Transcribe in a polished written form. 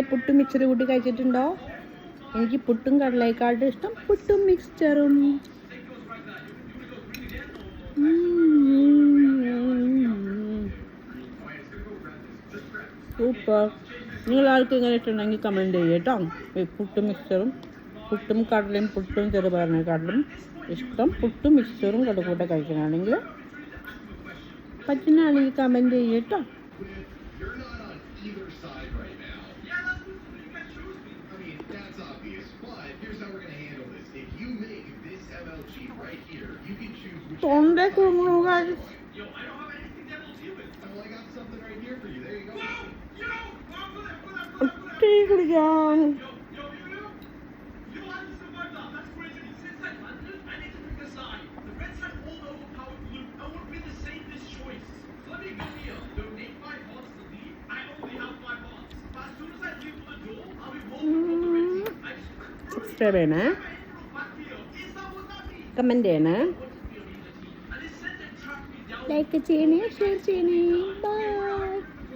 പുട്ടും മിക്സർ കൂട്ടി കഴിച്ചിട്ടുണ്ടോ? എനിക്ക് പുട്ടും കടലയേക്കാളും ഇഷ്ടം പുട്ടും മിക്സ്ചറും. സൂപ്പർ. നിങ്ങളാൾക്ക് ഇങ്ങനെ ഇഷ്ടമുണ്ടെങ്കിൽ കമൻറ്റ് ചെയ്യുക കേട്ടോ. പുട്ടും മിക്സ്ചറും, പുട്ടും കടലയും പുട്ടും ചെറുപയറിനെക്കാട്ടിലും ഇഷ്ടം പുട്ടും മിക്സ്ചറും കടുകൂട്ട കഴിക്കാനാണെങ്കിൽ പറ്റുന്നതാണെങ്കിൽ കമൻറ്റ് ചെയ്യുക കേട്ടോ. തൊണ്ട കുറുങ്ങുക. ഒത്തിരി കുടിക്കാം. സബ്സ്ക്രൈബ് ചെയ്യണേ, കമൻറ്റ് ചെയ്യണേ, ലൈക്ക് ചെയ്യണേ, ഷെയർ ചെയ്യണേ. ബൈ.